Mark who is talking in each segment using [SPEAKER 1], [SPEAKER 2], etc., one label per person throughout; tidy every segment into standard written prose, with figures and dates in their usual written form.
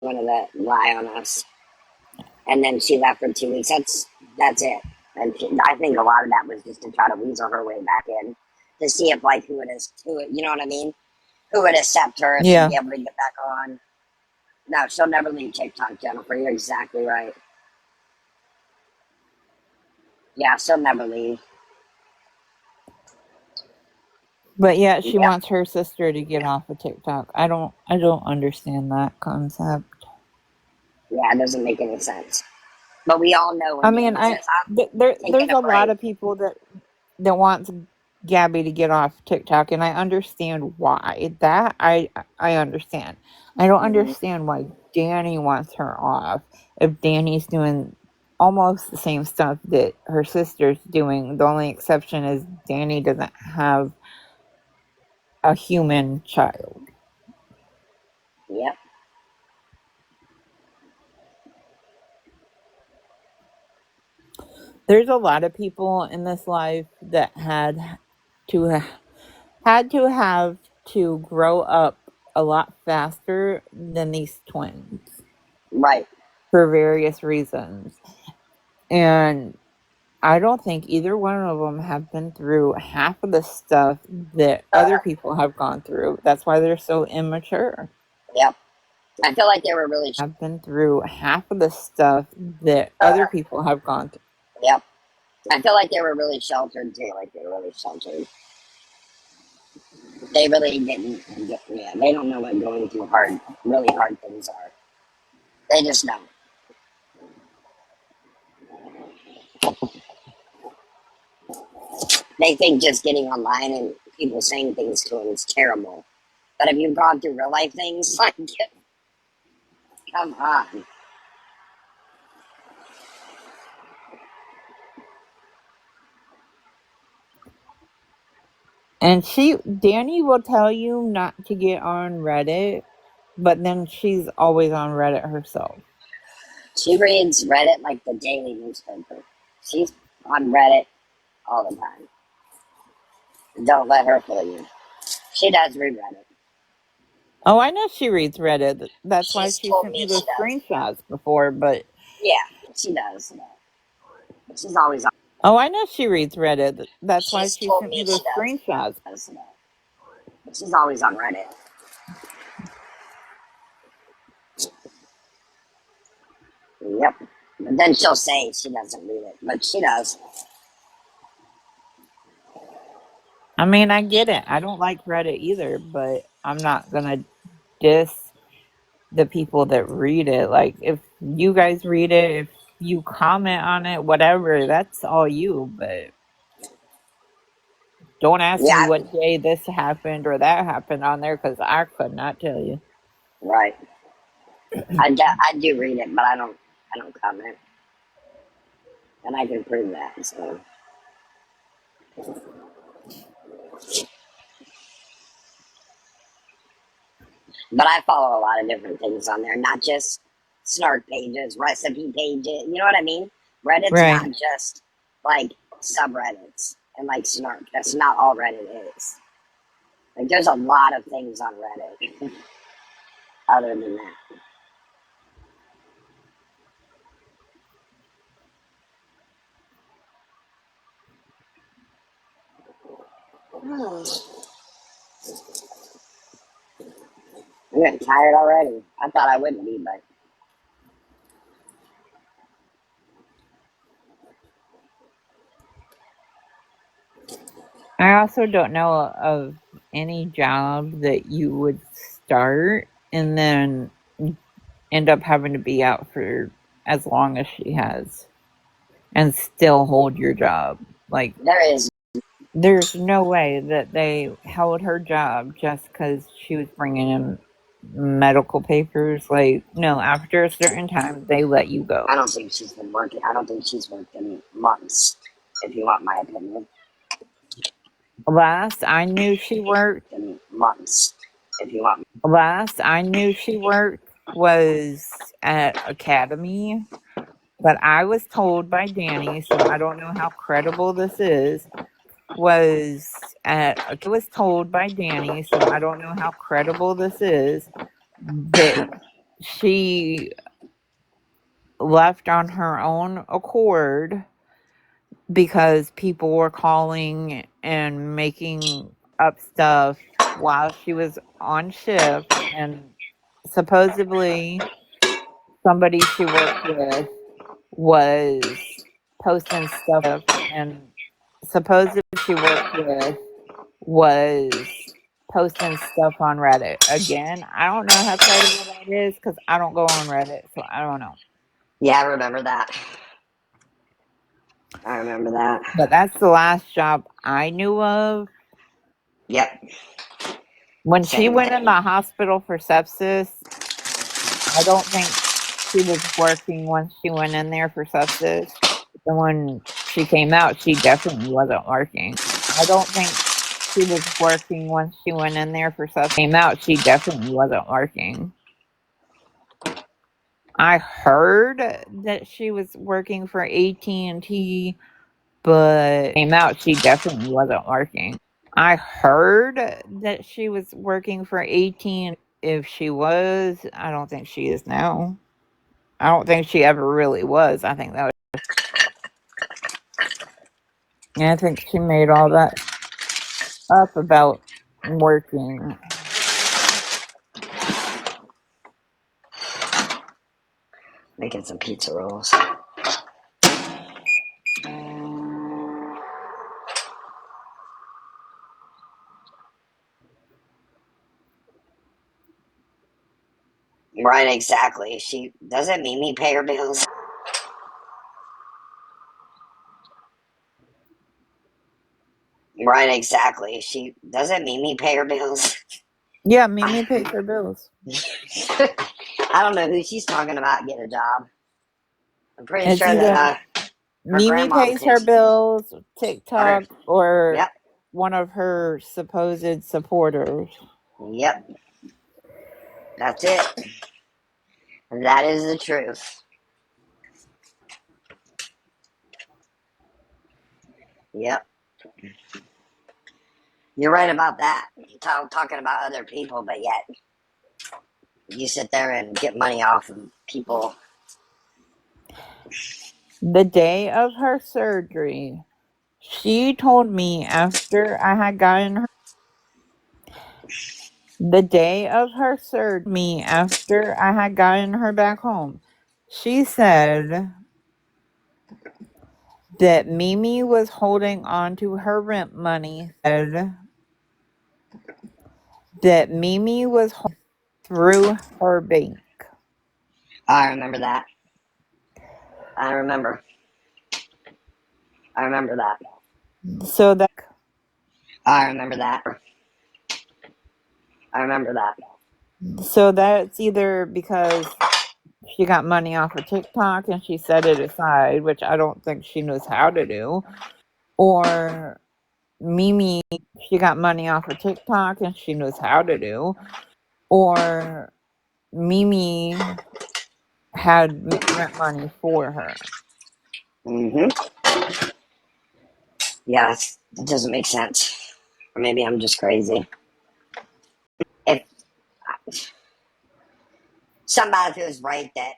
[SPEAKER 1] wanted to lie on us, and then she left for 2 weeks. That's it. And I think a lot of that was just to try to weasel her way back in, to see if like you know what I mean, who would accept her if she'd
[SPEAKER 2] Yeah.
[SPEAKER 1] be able to get back on. No, she'll never leave TikTok, Jennifer. You're exactly right. Yeah, she'll never leave.
[SPEAKER 2] But yeah, she
[SPEAKER 1] Yep.
[SPEAKER 2] wants her sister to get off of TikTok. I don't understand that concept.
[SPEAKER 1] Yeah, it doesn't make any sense. But we all know
[SPEAKER 2] I
[SPEAKER 1] when
[SPEAKER 2] mean,
[SPEAKER 1] Danny says, I'm taking
[SPEAKER 2] there's
[SPEAKER 1] a
[SPEAKER 2] a lot
[SPEAKER 1] break.
[SPEAKER 2] of people that wants Gabby to get off TikTok, and I understand why. That I understand. I don't
[SPEAKER 1] Mhm.
[SPEAKER 2] understand why Dani wants her off if Dani's doing almost the same stuff that her sister's doing. The only exception is Dani doesn't have a human child.
[SPEAKER 1] Yep.
[SPEAKER 2] There's a lot of people in this life that to had to have to grow up a lot faster than these twins
[SPEAKER 1] Right.
[SPEAKER 2] for various reasons. And I don't think either one of them have been through half of the stuff that other people have gone through. That's why they're so immature.
[SPEAKER 1] Yep. I feel like they were really.
[SPEAKER 2] Have been through half of the stuff that other people have gone through.
[SPEAKER 1] Yep. I feel like they were really sheltered too. Like they were really sheltered. They really didn't. Yeah, they don't know what going through really hard things are. They just don't. They think just getting online and people saying things to them is terrible. But if you've gone through real life things, like, come on.
[SPEAKER 2] And Dani will tell you not to get on Reddit, but then she's always on Reddit herself.
[SPEAKER 1] She reads Reddit like the daily newspaper. She's on Reddit all the time. Don't let her fool you. She does read Reddit.
[SPEAKER 2] Oh, I know she reads Reddit. That's why
[SPEAKER 1] She's
[SPEAKER 2] she
[SPEAKER 1] told
[SPEAKER 2] sent me
[SPEAKER 1] me she
[SPEAKER 2] those
[SPEAKER 1] does.
[SPEAKER 2] screenshots before, but
[SPEAKER 1] Yeah, she does. She's always on.
[SPEAKER 2] oh, I know she reads Reddit. That's why
[SPEAKER 1] She's
[SPEAKER 2] she
[SPEAKER 1] told
[SPEAKER 2] sent me
[SPEAKER 1] me she
[SPEAKER 2] those
[SPEAKER 1] does.
[SPEAKER 2] screenshots.
[SPEAKER 1] She's always on Reddit. Yep. But then she'll say she doesn't read it, but she does.
[SPEAKER 2] I mean, I get it. I don't like Reddit either, but I'm not gonna diss the people that read it. Like, if you guys read it, if you comment on it, whatever, that's all you, but don't ask me
[SPEAKER 1] Yeah,
[SPEAKER 2] what day this happened or that happened on there because I could not tell you.
[SPEAKER 1] right. I do read it, but I don't comment, and I can prove that. So, but I follow a lot of different things on there, not just snark pages, recipe pages. You know what I mean? Reddit's not
[SPEAKER 2] Right.
[SPEAKER 1] just like subreddits and like snark. That's not all Reddit is. Like, there's a lot of things on Reddit other than that. I'm getting tired already. I thought I wouldn't be, but
[SPEAKER 2] I also don't know of any job that you would start and then end up having to be out for as long as she has and still hold your job. Like,
[SPEAKER 1] there is.
[SPEAKER 2] there's no way that they held her job just because she was bringing in medical papers. Like, no, after a certain time, they let you
[SPEAKER 1] I
[SPEAKER 2] go.
[SPEAKER 1] don't think she's been working. I don't think she's worked in months, if you want my opinion.
[SPEAKER 2] Last I knew she worked,
[SPEAKER 1] In months, if you want.
[SPEAKER 2] last I knew she worked was at Academy, but I was told by Dani, so I don't know how credible this is, was told by Dani, so I don't know how credible this is, that she left on her own accord because people were calling and making up stuff while she was on shift, and supposedly somebody she worked with was posting stuff and supposedly she worked with was posting stuff on Reddit. Again, I don't know how credible that is because I don't go on Reddit, so I don't know.
[SPEAKER 1] Yeah, I remember that. I remember that.
[SPEAKER 2] But that's the last job I knew of.
[SPEAKER 1] Yep.
[SPEAKER 2] When she
[SPEAKER 1] Same.
[SPEAKER 2] went in the hospital for sepsis, I don't think she was working when she went in there for sepsis. And when she came out, she definitely wasn't working. I don't think she was working when she went in there for sepsis. Came out, she definitely wasn't working. I heard that she was working for AT&T, but came out, she definitely wasn't working. I heard that she was working for AT&T. If she was, I don't think she is now. I don't think she ever really was. I think that was. Yeah, I think she made all that up about working.
[SPEAKER 1] Making some pizza rolls. Right, exactly. She doesn't Mimi pay her bills. Right, exactly. She doesn't Mimi pay her bills.
[SPEAKER 2] Yeah, Mimi
[SPEAKER 1] I,
[SPEAKER 2] pays her bills.
[SPEAKER 1] I don't know who she's talking about get a job. I'm pretty
[SPEAKER 2] It's
[SPEAKER 1] sure that
[SPEAKER 2] either
[SPEAKER 1] her
[SPEAKER 2] Mimi
[SPEAKER 1] grandma
[SPEAKER 2] pays her
[SPEAKER 1] pays
[SPEAKER 2] bills,
[SPEAKER 1] her.
[SPEAKER 2] TikTok, or
[SPEAKER 1] Yep,
[SPEAKER 2] one of her supposed supporters.
[SPEAKER 1] yep. That's it. That is the truth. Yep, you're right about that. Talking about other people, but yet you sit there and get money off of people.
[SPEAKER 2] The day of her surgery, she told me after I had gotten her. The day of her surgery, after I had gotten her back home, she said that Mimi was holding on to her rent money. Said that Mimi was through her bank.
[SPEAKER 1] I remember that. I remember. I remember that.
[SPEAKER 2] So that
[SPEAKER 1] I remember that. I remember that.
[SPEAKER 2] so that's either because she got money off of TikTok and she set it aside, which I don't think she knows how to do, or Mimi, she got money off of TikTok and she knows how to do, or Mimi had rent money for her.
[SPEAKER 1] Mm-hmm. Yeah, that doesn't make sense. Or maybe I'm just crazy. If somebody feels right that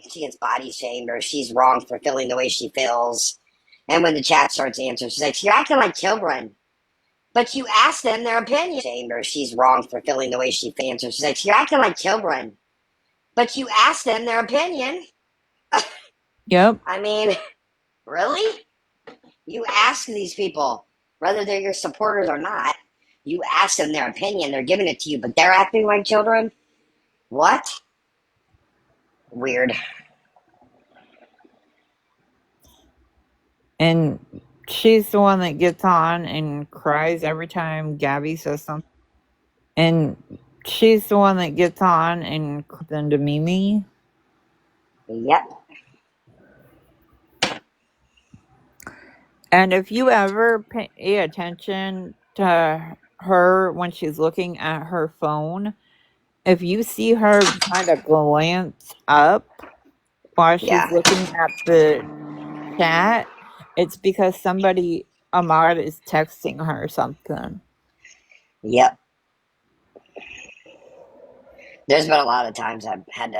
[SPEAKER 1] she gets body shamed or she's wrong for feeling the way she feels, and when the chat starts answering, she's like, "You're acting like children." But you ask them their opinion. Shamed or she's wrong for feeling the way she feels. She's like, "You're acting like children." But you ask them their opinion.
[SPEAKER 2] Yep.
[SPEAKER 1] I mean, really? You ask these people, whether they're your supporters or not, you ask them their opinion. They're giving it to you, but they're acting like children? What? Weird.
[SPEAKER 2] And she's the one that gets on and cries every time Gabby says something. And she's the one that gets on and cries into Mimi.
[SPEAKER 1] Yep.
[SPEAKER 2] And if you ever pay attention to her when she's looking at her phone, if you see her kind of glance up while she's
[SPEAKER 1] Yeah.
[SPEAKER 2] looking at the chat, it's because somebody, Ahmad, is texting her something.
[SPEAKER 1] Yep. There's been a lot of times I've had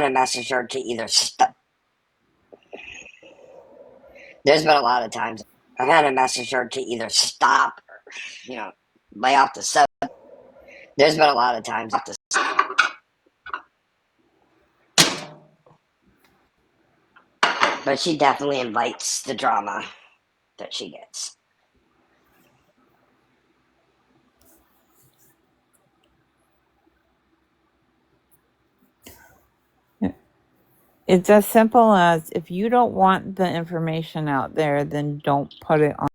[SPEAKER 1] to message her to either stop. There's been a lot of times I've had to message her to either stop or, lay off the soap. There's been a lot of times, but she definitely invites the drama that she gets.
[SPEAKER 2] It's as simple as if you don't want the information out there, then don't put it on.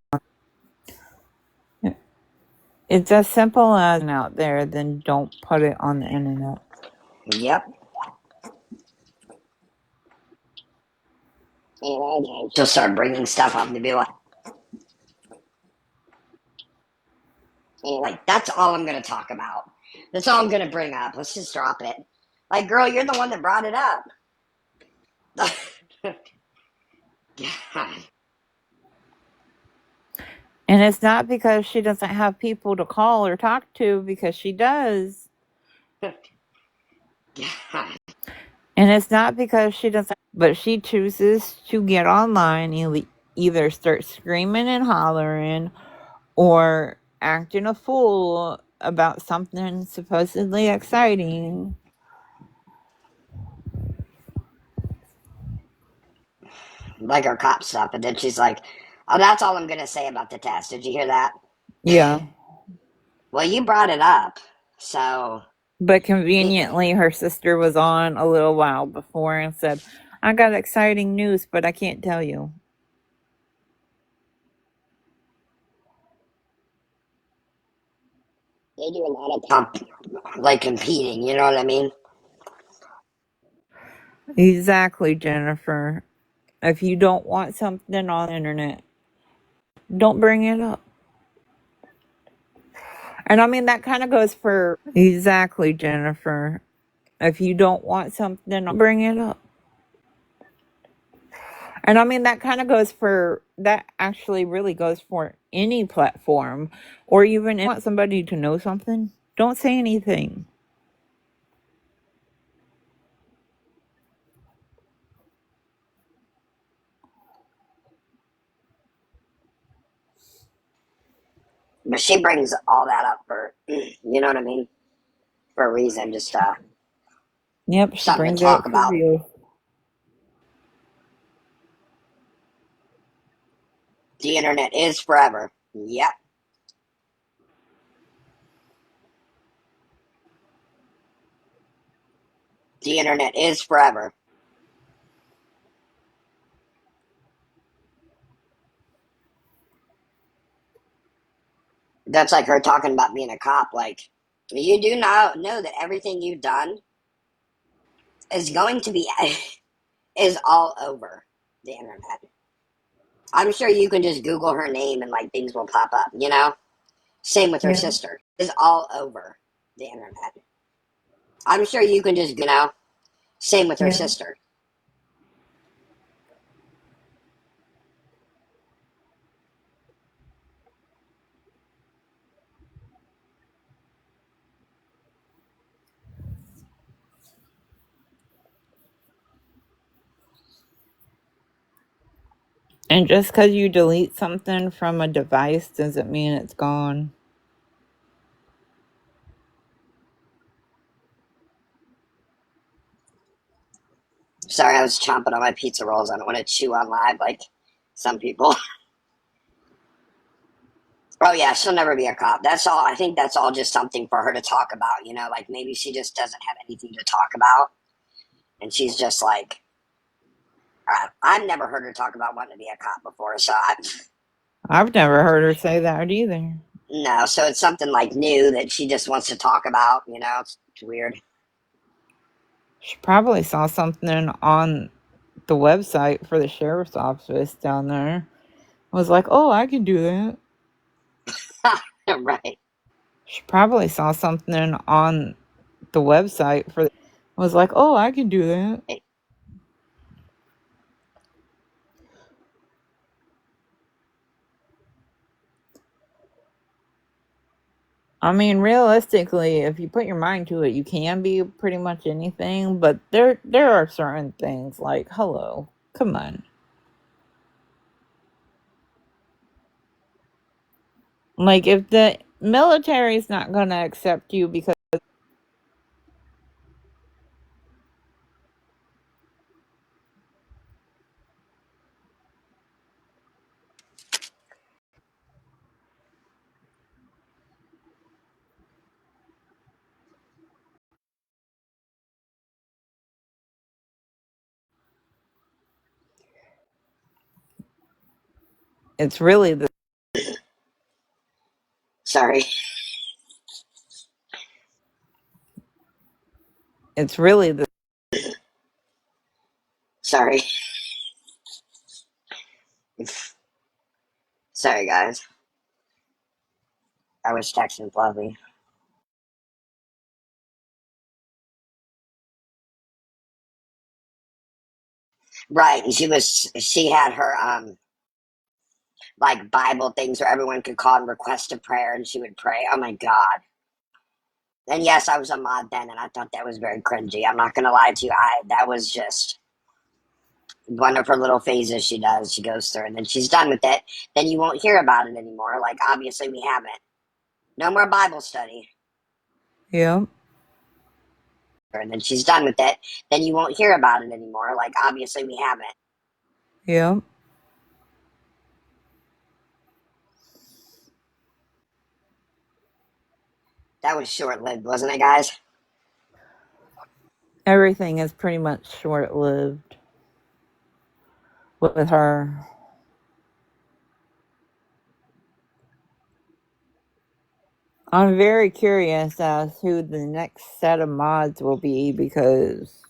[SPEAKER 2] It's as simple as out there, then don't put it on the internet.
[SPEAKER 1] Yep. She'll start bringing stuff up and be like, that's all I'm going to talk about. That's all I'm going to bring up. Let's just drop it. Like, girl, you're the one that brought it up. God.
[SPEAKER 2] And it's not because she doesn't have people to call or talk to, because she does.
[SPEAKER 1] God.
[SPEAKER 2] And it's not because she doesn't, but she chooses to get online and either start screaming and hollering or acting a fool about something supposedly exciting.
[SPEAKER 1] Like her cop stuff. And then she's like, oh, that's all I'm going to say about the test. Did you hear that?
[SPEAKER 2] Yeah.
[SPEAKER 1] Well, you brought it up. So
[SPEAKER 2] But conveniently, her sister was on a little while before and said, I got exciting news, but I can't tell you.
[SPEAKER 1] they do a lot of like competing. You know what I mean?
[SPEAKER 2] Exactly, Jennifer. If you don't want something on the internet, don't bring it up. And I mean, that kind of goes for exactly, Jennifer. If you don't want something, bring it up. And I mean, that kind of goes for, that actually really goes for any platform. Or even if you want somebody to know something, don't say anything.
[SPEAKER 1] But she brings all that up for, you know what I mean? For a reason, just
[SPEAKER 2] Yep, she
[SPEAKER 1] something to
[SPEAKER 2] brings it
[SPEAKER 1] talk
[SPEAKER 2] up for
[SPEAKER 1] about.
[SPEAKER 2] real.
[SPEAKER 1] The internet is forever. Yep. The internet is forever. That's like her talking about being a cop. Like, you do not know that everything you've done is going to be, is all over the internet. I'm sure you can just Google her name and like things will pop up, you know? Same with her
[SPEAKER 2] Yeah.
[SPEAKER 1] sister. Is all over the internet. I'm sure you can just, same with her
[SPEAKER 2] Yeah.
[SPEAKER 1] sister.
[SPEAKER 2] And just because you delete something from a device doesn't mean it's gone.
[SPEAKER 1] Sorry, I was chomping on my pizza rolls. I don't want to chew on live like some people. Oh yeah, she'll never be a cop. That's all. I think that's all just something for her to talk about. Like maybe she just doesn't have anything to talk about, and she's just like, I've never heard her talk about wanting to be a cop before. So
[SPEAKER 2] I've never heard her say that either.
[SPEAKER 1] no. So it's something like new that she just wants to talk about. It's weird.
[SPEAKER 2] She probably saw something on the website for the sheriff's office down there. Was like, oh, I can do that.
[SPEAKER 1] Right.
[SPEAKER 2] She probably saw something on the website for was like, oh, I can do that. I mean, realistically, if you put your mind to it, you can be pretty much anything. But there are certain things like, hello, come on. Like if the military's not gonna accept you because it's really the
[SPEAKER 1] Sorry.
[SPEAKER 2] it's really the
[SPEAKER 1] Sorry. Sorry, guys. I was texting Fluffy. Right. She had her, like Bible things where everyone could call and request a prayer and she would pray. Oh my God. And yes, I was a mod then and I thought that was very cringy. I'm not going to lie to you. That was just one of her little phases she goes through, and then she's done with it. Then you won't hear about it anymore. Like, obviously, we haven't. No more Bible study.
[SPEAKER 2] yeah
[SPEAKER 1] And then she's done with it. Then you won't hear about it anymore. Like, obviously, we haven't.
[SPEAKER 2] yeah.
[SPEAKER 1] That was short lived, wasn't it, guys?
[SPEAKER 2] Everything is pretty much short lived with her. I'm very curious as who the next set of mods will be because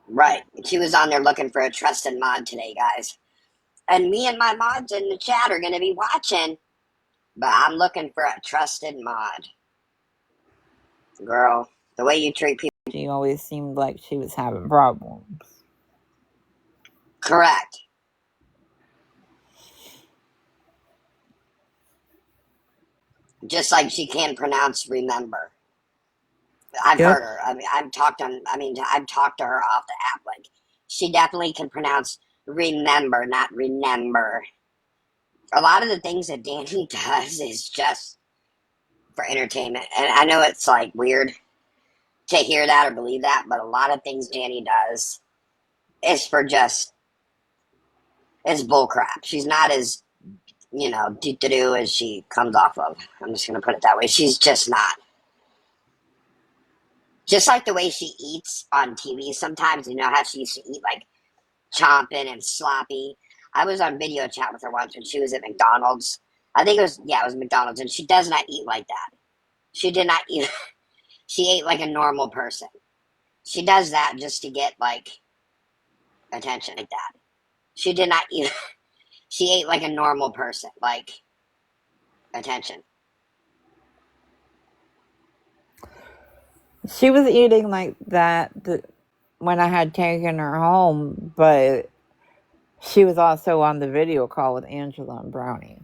[SPEAKER 1] Right. She was on there looking for a trusted mod today, guys. And me and my mods in the chat are going to be watching. But I'm looking for a trusted mod. Girl, the way you treat people.
[SPEAKER 2] she always seemed like she was having problems.
[SPEAKER 1] Correct. Just like she can't pronounce remember. I've
[SPEAKER 2] Yep.
[SPEAKER 1] heard her. I mean, I've talked to her off the app. Like, she definitely can pronounce remember, not remember. A lot of the things that Dani does is just for entertainment. And I know it's like weird to hear that or believe that, but a lot of things Dani does is for just, it's bullcrap. She's not as, do as she comes off of. I'm just going to put it that way. She's just not. Just like the way she eats on TV sometimes, how she used to eat like chomping and sloppy. I was on video chat with her once when she was at McDonald's. I think it was McDonald's, and she does not eat like that. She did not eat. She ate like a normal person. She does that just to get like attention like that. She did not eat. She ate like a normal person, like attention.
[SPEAKER 2] She was eating like that when I had taken her home, but she was also on the video call with Angela and Brownie.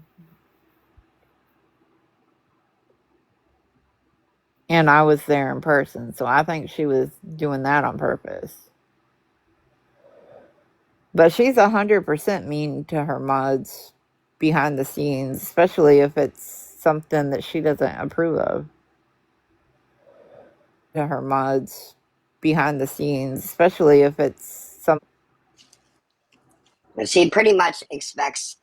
[SPEAKER 2] And I was there in person, so I think she was doing that on purpose. But she's 100% mean to her mods behind the scenes, especially if it's something that she doesn't approve of. To her mods behind the scenes, especially if it's something.
[SPEAKER 1] She pretty much expects.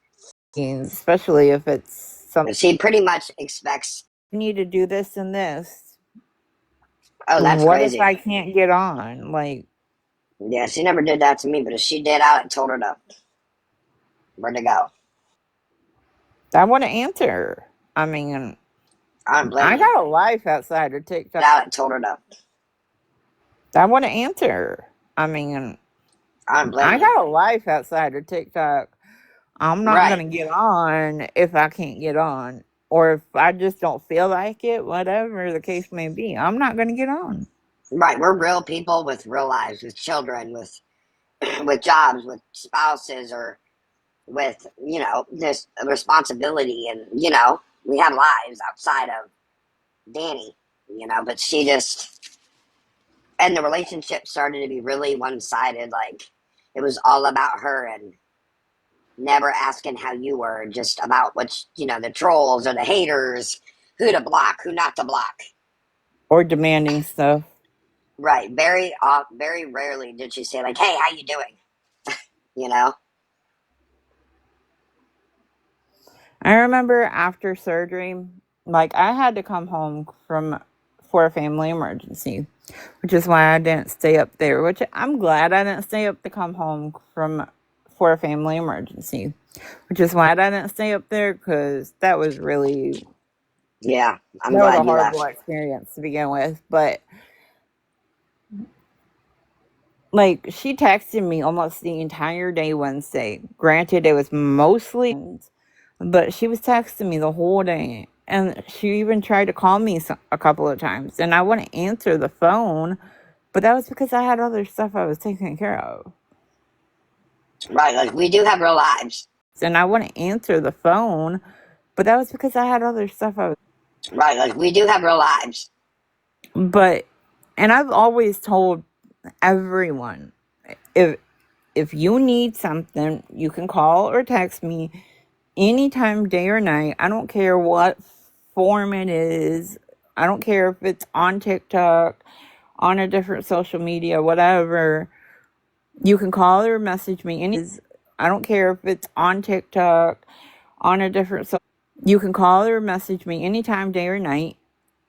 [SPEAKER 2] Especially if it's something.
[SPEAKER 1] She pretty much expects.
[SPEAKER 2] You need to do this and this.
[SPEAKER 1] Oh, that's
[SPEAKER 2] What if
[SPEAKER 1] crazy.
[SPEAKER 2] I can't get on? Like,
[SPEAKER 1] yeah, she never did that to me, but if she did, I told her to where to go.
[SPEAKER 2] I want to answer her. I mean,
[SPEAKER 1] I don't blame
[SPEAKER 2] I
[SPEAKER 1] you.
[SPEAKER 2] got a life outside of TikTok.
[SPEAKER 1] I told her to.
[SPEAKER 2] I want to answer her. I mean,
[SPEAKER 1] I don't blame
[SPEAKER 2] I
[SPEAKER 1] you.
[SPEAKER 2] got a life outside of TikTok. I'm not
[SPEAKER 1] Right.
[SPEAKER 2] going to get on if I can't get on. Or if I just don't feel like it, whatever the case may be, I'm not going to get on.
[SPEAKER 1] Right. We're real people with real lives, with children, with with jobs, with spouses, or with this responsibility, and we had lives outside of Dani, but she just, and the relationship started to be really one sided. Like, it was all about her and never asking how you were, just about the trolls or the haters, who to block, who not to block.
[SPEAKER 2] or demanding stuff.
[SPEAKER 1] Right. Very rarely did she say, like, hey, how you doing? You know?
[SPEAKER 2] I remember after surgery, like I had to come home from for a family emergency, which is why I didn't stay up there. Which I'm glad I didn't stay up to come home from for a family emergency, which is why I didn't stay up there because
[SPEAKER 1] Yeah. I'm
[SPEAKER 2] that was a
[SPEAKER 1] glad you
[SPEAKER 2] horrible
[SPEAKER 1] left.
[SPEAKER 2] experience to begin with. But like she texted me almost the entire day Wednesday. Granted, it was mostly, but she was texting me the whole day. And she even tried to call me a couple of times. And I wouldn't answer the phone, but that was because I had other stuff I was taking care of.
[SPEAKER 1] Right. Like, we do have real lives.
[SPEAKER 2] And I wouldn't answer the phone, but that was because I had other stuff I was.
[SPEAKER 1] Right. Like, we do have real lives.
[SPEAKER 2] But, and I've always told everyone, if if you need something, you can call or text me anytime, day or night. I don't care what form it is. I don't care if it's on TikTok, on a different social media, whatever. You can call or message me. I don't care if it's on TikTok, on a different. You can call or message me anytime, day or night.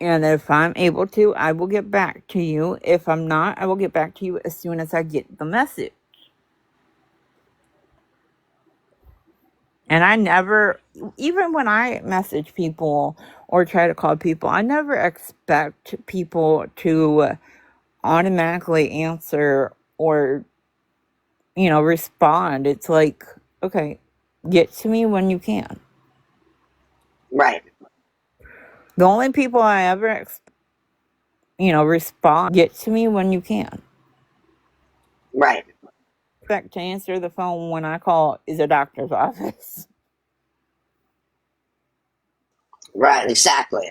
[SPEAKER 2] And if I'm able to, I will get back to you. If I'm not, I will get back to you as soon as I get the message. And I never, even when I message people or try to call people, I never expect people to automatically answer or, respond. It's like, okay, get to me when you can.
[SPEAKER 1] Right.
[SPEAKER 2] The only people I ever, respond, get to me when you can.
[SPEAKER 1] Right.
[SPEAKER 2] Expect to answer the phone when I call is a doctor's office.
[SPEAKER 1] Right. Exactly.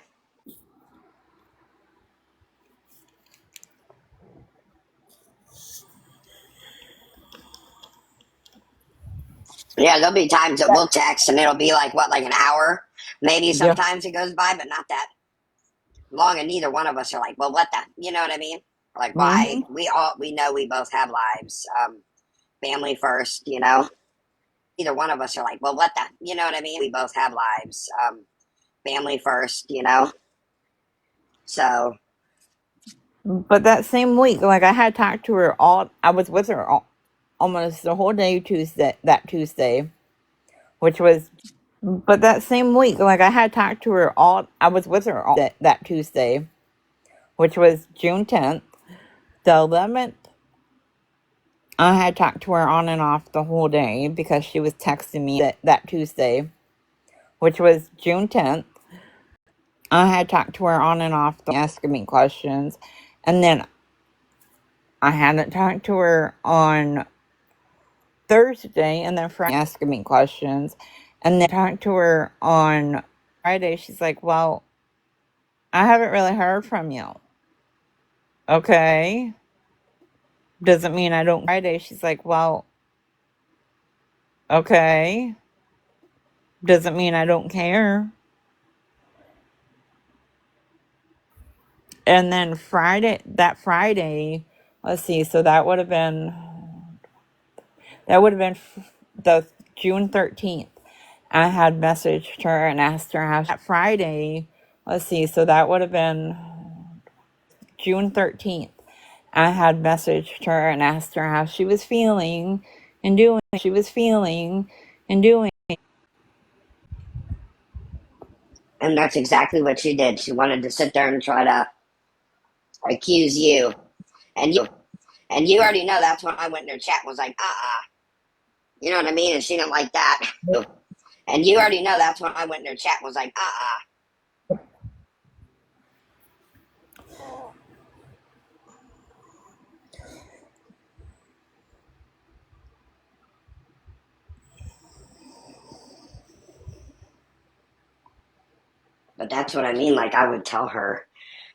[SPEAKER 1] Yeah. There'll be times that we'll text and it'll be like, what, like an hour? Maybe
[SPEAKER 2] Yeah.
[SPEAKER 1] sometimes it goes by, but not that long. And neither one of us are like, well, what the, you know what I mean? Like, why?
[SPEAKER 2] Mm-hmm.
[SPEAKER 1] We know we both have lives. Family first, you know? Neither one of us are like, well, what the, you know what I mean? We both have lives. Family first, you know? So,
[SPEAKER 2] But that same week, like I had talked to her I was with her almost the whole day that Tuesday, which was, but that same week, like I had talked to her I was with her that Tuesday, which was June 10th. The 11th, I had talked to her on and off the whole day because she was texting me that Tuesday, which was June 10th. I had talked to her on and off, asking me questions. And then I hadn't talked to her on Thursday, and then Friday asking me questions. And then talked to her on Friday. She's like, well, I haven't really heard from you. Okay. Doesn't mean I don't. Friday, she's like, well, okay. Doesn't mean I don't care. And then Friday, let's see, so that would have been the June 13th. I had messaged her and asked her how that Friday, let's see, so that would have been June 13th. I had messaged her and asked her how she was feeling and doing.
[SPEAKER 1] and that's exactly what she did. She wanted to sit there and try to accuse you. And you already know that's when I went in her chat and was like, you know what I mean? And she didn't like that. And you already know that's when I went in her chat and was like, But that's what I mean. Like, I would tell her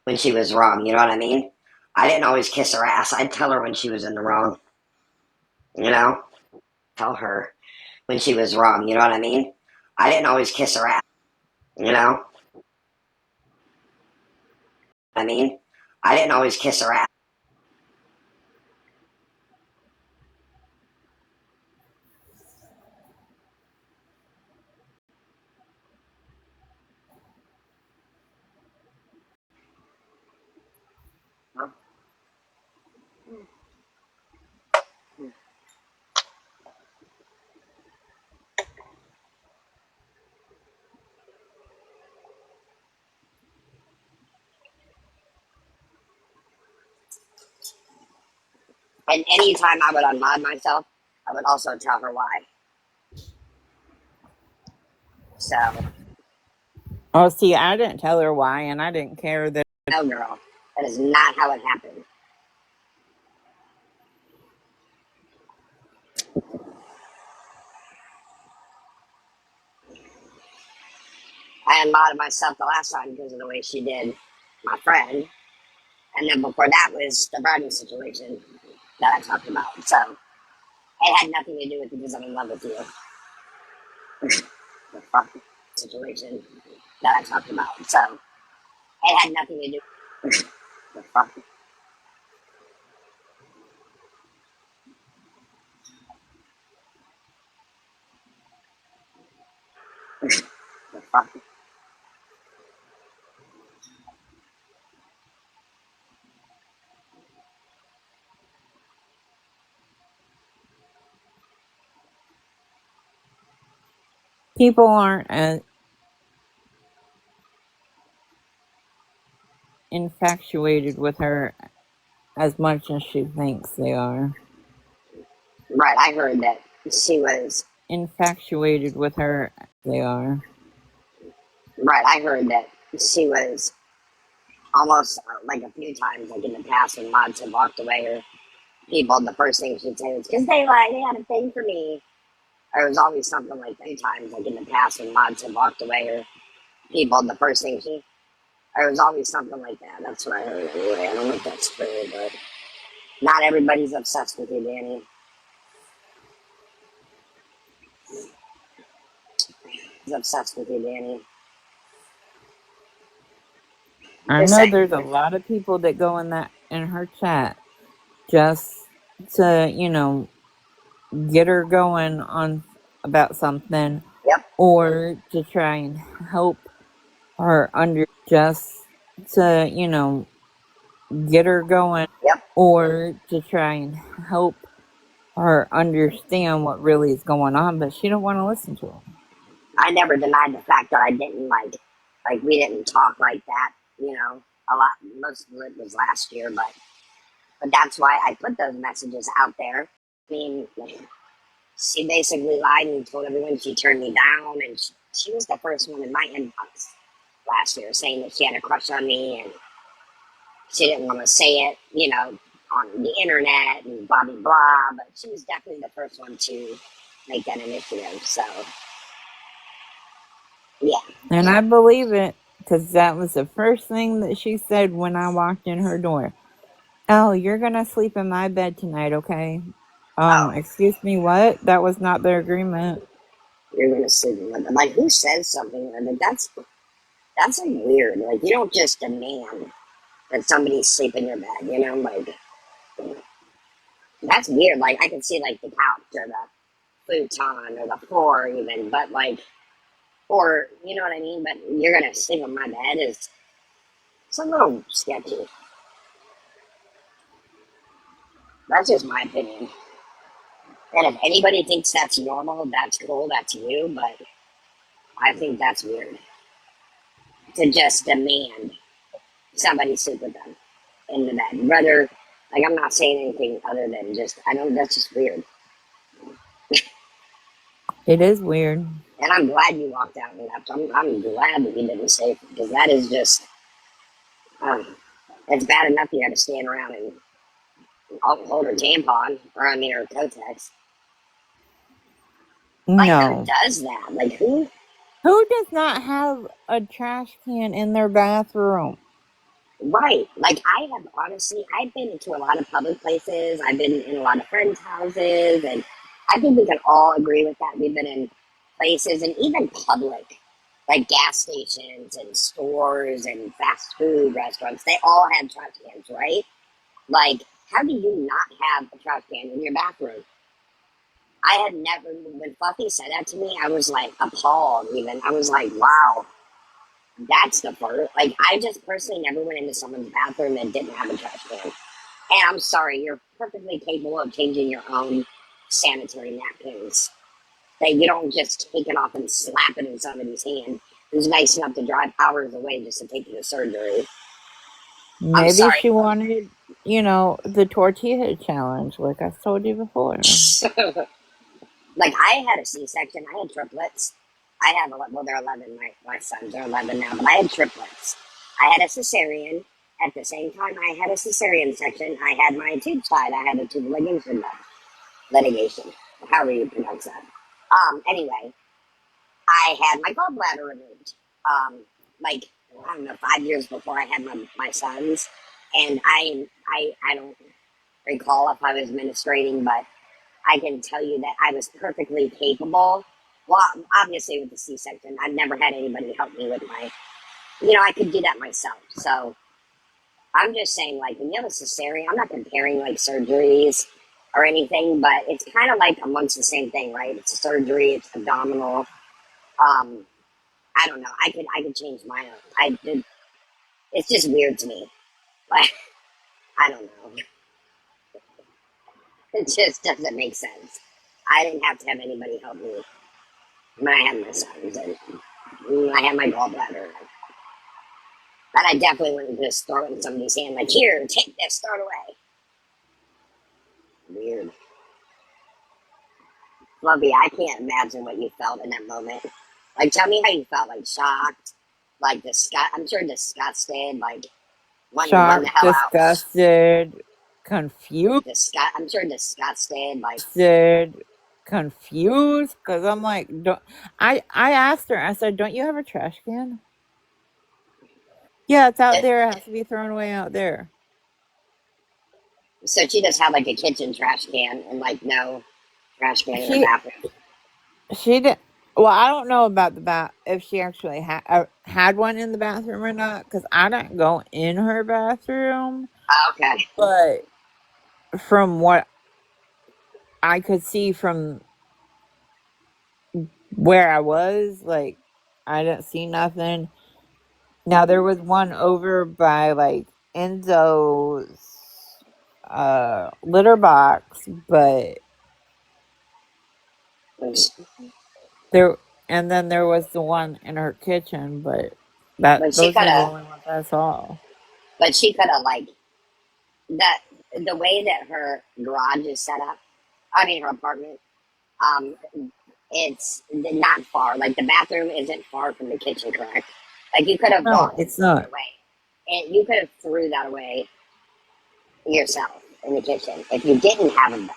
[SPEAKER 1] when she was wrong. You know what I mean? I didn't always kiss her ass. I'd tell her when she was in the wrong. You know? Tell her when she was wrong. You know what I mean? I didn't always kiss her ass. You know? I mean, I didn't always kiss her ass. And anytime I would unmod myself, I would also tell her why. So,
[SPEAKER 2] Oh, see, I didn't tell her why, and I didn't care that.
[SPEAKER 1] no, girl, that is not how it happened. I unmodded myself the last time because of the way she did my friend. And then before that was the Brandon situation that I talked about. So it had nothing to do with because I'm in love with you. The fuck situation that I talked about. So it had nothing to do with the fuck the fuck.
[SPEAKER 2] People aren't as infatuated with her as much as she thinks they are.
[SPEAKER 1] Right, I heard that she was
[SPEAKER 2] Infatuated with her, they are.
[SPEAKER 1] right. I heard that she was almost like a few times, like in the past, when mods had walked away or people, the first thing she'd say was because they had a thing for me. Or it was always something like that. Times, like in the past, when mods had walked away or people, the first thing she, or it was always something like that. That's what I heard anyway. I don't know if that's true, but not everybody's obsessed with you, Danny. Is obsessed with you, Danny.
[SPEAKER 2] I
[SPEAKER 1] Just
[SPEAKER 2] know
[SPEAKER 1] saying.
[SPEAKER 2] there's a lot of people that go in her chat just to, get her going on about something
[SPEAKER 1] Yep,
[SPEAKER 2] or to try and help her just to, get her going
[SPEAKER 1] yep.
[SPEAKER 2] or to try and help her understand what really is going on, but she don't want to listen to it.
[SPEAKER 1] I never denied the fact that I didn't like we didn't talk like that. You know, a lot. Most of it was last year, but that's why I put those messages out there. I mean, she basically lied and told everyone she turned me down, and she was the first one in my inbox last year saying that she had a crush on me and she didn't want to say it, on the internet and blah blah blah. But she was definitely the first one to make that initiative. So yeah,
[SPEAKER 2] And I believe it because that was the first thing that she said when I walked in her door. Oh, you're going to sleep in my bed tonight, okay?
[SPEAKER 1] oh,
[SPEAKER 2] Excuse me, what? That was not the agreement.
[SPEAKER 1] you're gonna sleep with them. Like, who says something like that? That's like weird. Like, you don't just demand that somebody sleep in your bed. Like that's weird. Like, I can see like the couch or the futon or the floor even, but like, or you know what I mean. But you're gonna sleep in my bed is it's a little sketchy. That's just my opinion. And if anybody thinks that's normal, that's cool. That's you. But I think that's weird to just demand somebody sleep with them in the bed. Whether, like, I'm not saying anything other than just, I don't, that's just weird.
[SPEAKER 2] It is weird.
[SPEAKER 1] And I'm glad you walked out and left. I'm glad that you didn't say it because that is just, um, it's bad enough you had to stand around and hold her tampon, or I mean her Kotex. Like, who
[SPEAKER 2] No.
[SPEAKER 1] does that? Like, who?
[SPEAKER 2] Who does not have a trash can in their bathroom?
[SPEAKER 1] Right. Like I have honestly, I've been to a lot of public places. I've been in a lot of friends' houses, and I think we can all agree with that. We've been in places and even public, like gas stations and stores and fast food restaurants. They all had trash cans, right? Like, how do you not have a trash can in your bathroom? I had never, when Fluffy said that to me, I was like appalled, even. I was like, wow, that's the first. Like, I just personally never went into someone's bathroom that didn't have a trash can. And I'm sorry, you're perfectly capable of changing your own sanitary napkins. That you don't just take it off and slap it in somebody's hand who's nice enough to drive hours away just to take you to surgery. I'm
[SPEAKER 2] Maybe
[SPEAKER 1] sorry.
[SPEAKER 2] she wanted, the tortilla challenge, like I told you before.
[SPEAKER 1] Like I had a C-section. I had triplets. I have well, they're 11. My sons are 11 now, but I had triplets. I had a cesarean. At the same time, I had a cesarean section. I had my tube side. I had a tube ligation litigation, however you pronounce that. Anyway, I had my gallbladder removed. Like I don't know, 5 years before I had my sons, and I don't recall if I was menstruating, but I can tell you that I was perfectly capable. Well, obviously with the C-section, I've never had anybody help me with I could do that myself. So I'm just saying, like, when you have a cesarean, I'm not comparing like surgeries or anything, but it's kind of like amongst the same thing, right? It's a surgery, it's abdominal. Um, I don't know. I could change my own. It's just weird to me. Like, I don't know. It just doesn't make sense. I didn't have to have anybody help me when I had my sons, and I had my gallbladder. But I definitely wouldn't just throw it in somebody's hand, like, here, take this, throw it away. Weird. Fluffy, I can't imagine what you felt in that moment. Like, tell me how you felt, like, shocked, like, I'm sure disgusted, like, wanting to run the
[SPEAKER 2] Shocked,
[SPEAKER 1] hell out.
[SPEAKER 2] disgusted, confused,
[SPEAKER 1] I'm sure disgusted, like,
[SPEAKER 2] confused, because I'm like, don't, I asked her, I said, don't you have a trash can? Yeah, it's out
[SPEAKER 1] it,
[SPEAKER 2] there. It has to be thrown away out there.
[SPEAKER 1] so she just had, like, a kitchen trash can and, like, no trash can in her
[SPEAKER 2] She
[SPEAKER 1] bathroom.
[SPEAKER 2] she did. Well, I don't know about the bath if she actually had one in the bathroom or not, because I didn't go in her bathroom.
[SPEAKER 1] Oh, okay.
[SPEAKER 2] But from what I could see from where I was, like, I didn't see nothing. Now there was one over by like Enzo's litter box, but there and then there was the one in her kitchen, but that
[SPEAKER 1] But she
[SPEAKER 2] those
[SPEAKER 1] could
[SPEAKER 2] are the
[SPEAKER 1] have,
[SPEAKER 2] only ones I saw.
[SPEAKER 1] but she could have, like, that, the way that her garage is set up, I mean, her apartment, um, it's not far. Like the bathroom isn't far from the kitchen, correct? Like you could have
[SPEAKER 2] No,
[SPEAKER 1] gone and
[SPEAKER 2] it's
[SPEAKER 1] thrown it
[SPEAKER 2] not.
[SPEAKER 1] away, and you could have threw that away yourself in the kitchen if you didn't have a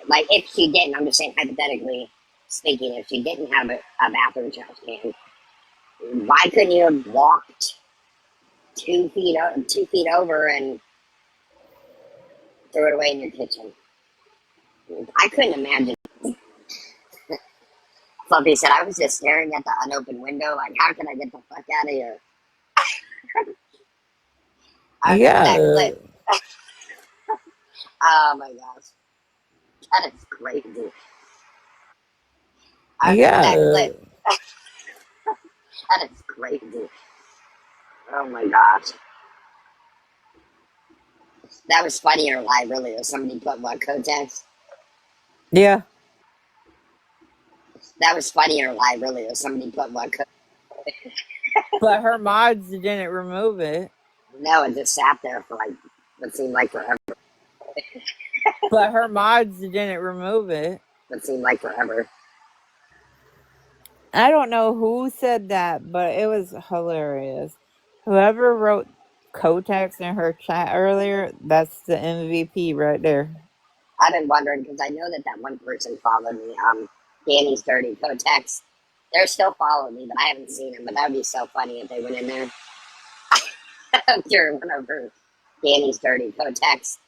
[SPEAKER 1] like if she didn't. I'm just saying hypothetically speaking, if she didn't have a bathroom trash can, why couldn't you have walked 2 feet over and threw it away in your kitchen? I couldn't imagine. Fluffy said, I was just staring at the unopened window, like, how can I get the fuck out of here? I remember that
[SPEAKER 2] Yeah,
[SPEAKER 1] clip. Oh my gosh, that is crazy. I remember that
[SPEAKER 2] yeah,
[SPEAKER 1] clip. That is crazy. Oh my gosh. That was funnier live earlier. Somebody put what, Kotex?
[SPEAKER 2] yeah.
[SPEAKER 1] That was funnier live earlier. Somebody put what,
[SPEAKER 2] But her mods didn't remove it.
[SPEAKER 1] no, it just sat there for like what seemed like forever.
[SPEAKER 2] But her mods didn't remove it.
[SPEAKER 1] What seemed like forever.
[SPEAKER 2] I don't know who said that, but it was hilarious. Whoever wrote Kotex in her chat earlier, that's the MVP right there.
[SPEAKER 1] I've been wondering because I know that that one person followed me. Danny's dirty Kotex. They're still following me, but I haven't seen them. But that would be so funny if they went in there during one of her Danny's dirty co-texts.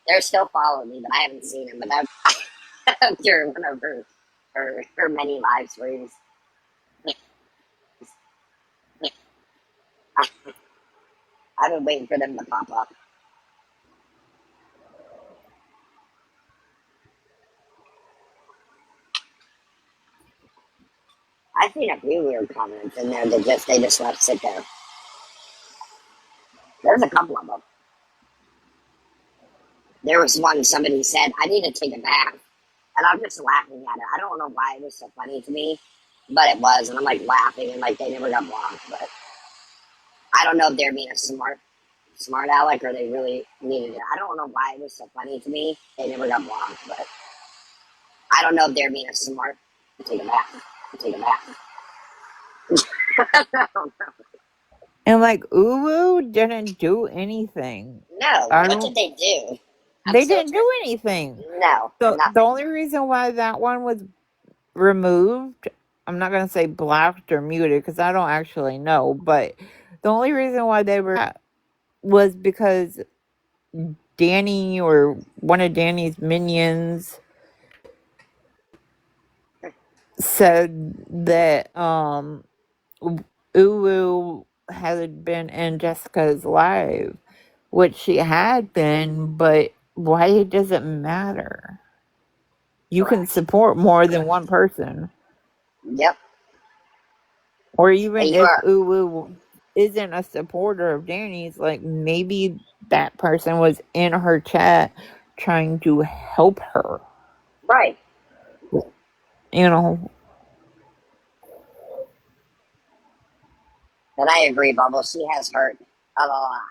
[SPEAKER 1] They're still following me, but I haven't seen them. But that would be during one of her many live streams. I've been waiting for them to pop up. I've seen a few weird comments in there that they just left sit there. There's a couple of them. There was one somebody said, I need to take a bath. And I'm just laughing at it. I don't know why it was so funny to me, but it was. And I'm like laughing and like they never got blocked. But I don't know if they're being a smart aleck or they really needed it. I don't know why it was so funny to me. They never got blocked. But I don't know if they're being a smart. Take a bath. Take a bath. I don't know.
[SPEAKER 2] And like Uwu didn't do anything.
[SPEAKER 1] No,
[SPEAKER 2] I
[SPEAKER 1] what did
[SPEAKER 2] don't.
[SPEAKER 1] they do? I'm
[SPEAKER 2] They
[SPEAKER 1] so
[SPEAKER 2] didn't
[SPEAKER 1] tripped.
[SPEAKER 2] do anything.
[SPEAKER 1] No,
[SPEAKER 2] The
[SPEAKER 1] nothing.
[SPEAKER 2] only reason why that one was removed, I'm not gonna say blocked or muted because I don't actually know, but the only reason why they were was because Danny or one of Danny's minions said that Uwu had been in Jessica's live, which she had been, but why does it matter? You can
[SPEAKER 1] Correct.
[SPEAKER 2] support more than one person.
[SPEAKER 1] Yep.
[SPEAKER 2] Or even
[SPEAKER 1] You
[SPEAKER 2] if
[SPEAKER 1] are
[SPEAKER 2] Uwu isn't a supporter of Danny's, like maybe that person was in her chat trying to help her.
[SPEAKER 1] right.
[SPEAKER 2] You know,
[SPEAKER 1] And I agree, Bubble. She has hurt a lot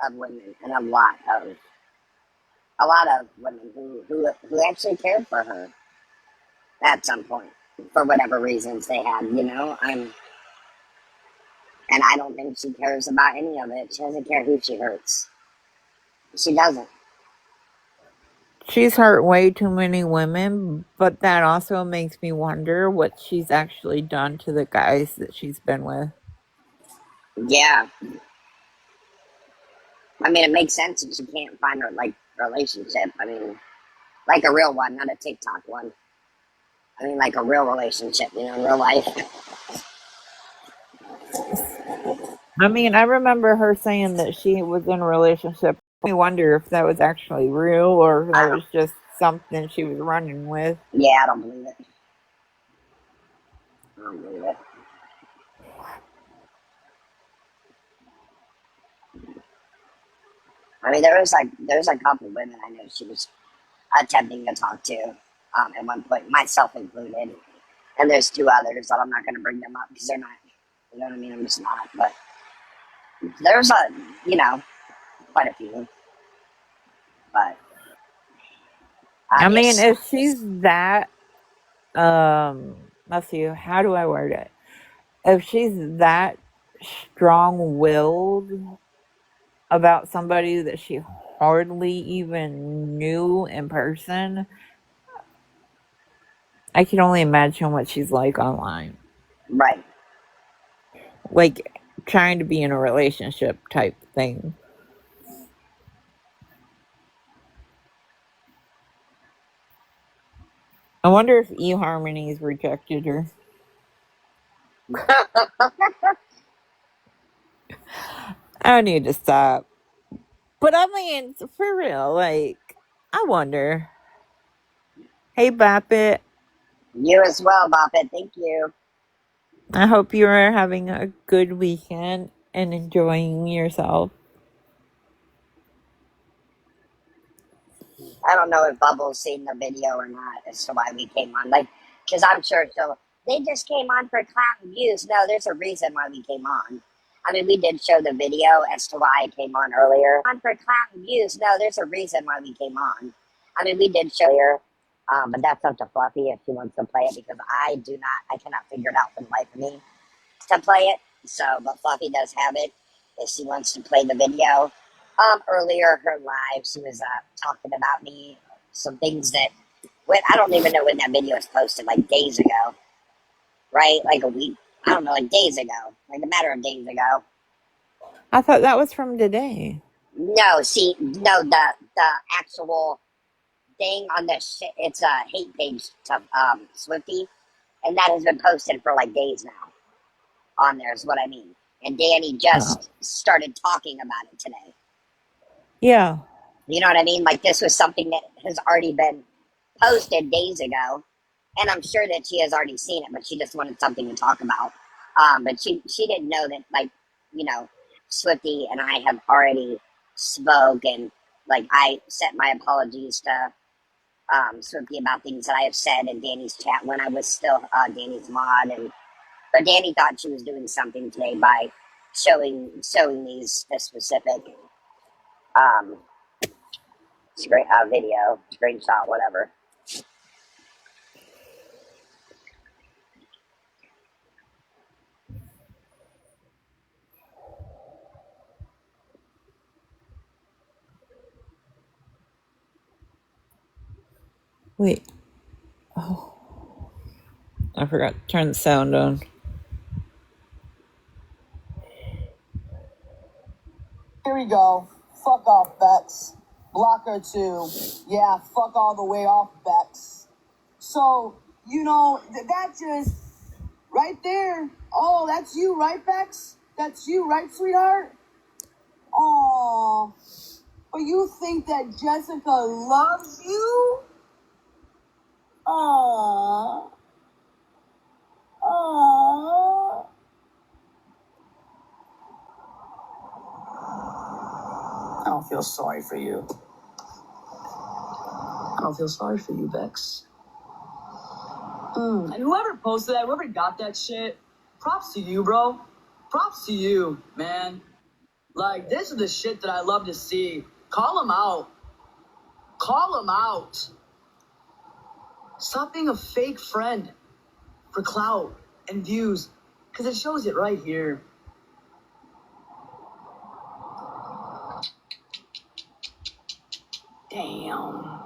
[SPEAKER 1] of women and a lot of women who actually cared for her at some point for whatever reasons they had. And I don't think she cares about any of it. She doesn't care who she hurts. She doesn't.
[SPEAKER 2] she's hurt way too many women, but that also makes me wonder what she's actually done to the guys that she's been with.
[SPEAKER 1] Yeah. I mean, it makes sense that she can't find her like relationship. I mean, like a real one, not a TikTok one. I mean, like a real relationship, in real life.
[SPEAKER 2] I mean, I remember her saying that she was in a relationship. I wonder if that was actually real or if that
[SPEAKER 1] I don't.
[SPEAKER 2] was just something she was running with.
[SPEAKER 1] Yeah, I don't believe it. I don't believe it. I mean, there's a couple women I know she was attempting to talk to at one point, myself included. And there's two others that I'm not going to bring them up because they're not, you know what I mean? I'm just not. But there's quite a few. But
[SPEAKER 2] I mean,
[SPEAKER 1] yes,
[SPEAKER 2] if she's that, let's see, how do I word it? If she's that strong willed about somebody that she hardly even knew in person, I can only imagine what she's like online.
[SPEAKER 1] right.
[SPEAKER 2] Like trying to be in a relationship type thing. I wonder if eHarmony's rejected her. I need to stop. But I mean, for real, like, I wonder. Hey, Bappet,
[SPEAKER 1] You as well, Moppet. Thank you.
[SPEAKER 2] I hope you are having a good weekend and enjoying yourself.
[SPEAKER 1] I don't know if Bubble's seen the video or not as to why we came on. Like, because I'm sure they just came on for clout and views. No, there's a reason why we came on. I mean, we did show the video as to why I came on earlier. On for clout and views. No, there's a reason why we came on. I mean, we did show earlier, but that's up to Fluffy if she wants to play it because I cannot figure it out for the life of me to play it. So, but Fluffy does have it if she wants to play the video. Earlier, her live, she was talking about me, some things that I don't even know when that video was posted, like days ago. right? Like a week, I don't know, like days ago, like a matter of days ago.
[SPEAKER 2] I thought that was from today.
[SPEAKER 1] No, see, no, the actual thing on this, it's a hate page to Swifty, and that has been posted for like days now on there, is what I mean. And Danny
[SPEAKER 2] Oh.
[SPEAKER 1] just started talking about it today.
[SPEAKER 2] Yeah.
[SPEAKER 1] You know what I mean? Like this was something that has already been posted days ago, and I'm sure that she has already seen it, but she just wanted something to talk about. But she didn't know that, like, you know, Swifty and I have already spoke, and like I sent my apologies to Swifty about things that I have said in Danny's chat when I was still Danny's mod, and but Danny thought she was doing something today by showing these a specific um, video screenshot, whatever.
[SPEAKER 2] Wait. Oh, I forgot to turn the sound on.
[SPEAKER 3] Here we go. Fuck off, Bex. Blocker 2. Yeah, fuck all the way off, Bex. So, that just right there. Oh, that's you, right, Bex? That's you, right, sweetheart? Aw. But you think that Jessica loves you? Aw. Aw. I don't feel sorry for you. I don't feel sorry for you, Bex. And whoever posted that, whoever got that shit, props to you, bro. Props to you, man. Like, this is the shit that I love to see. Call him out. Call him out. Stop being a fake friend for clout and views, because it shows it right here. Damn.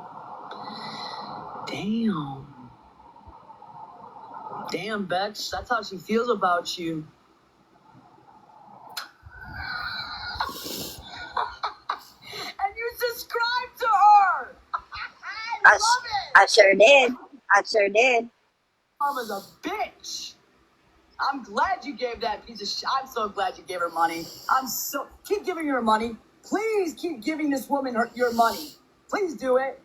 [SPEAKER 3] Damn. Damn, Bex, that's how she feels about you. And you subscribe to her. I love it.
[SPEAKER 1] I sure did. I sure did.
[SPEAKER 3] Mama's a bitch. I'm glad you gave that piece of shit. I'm so glad you gave her money. Keep giving her money. Please keep giving this woman your money. Please do it.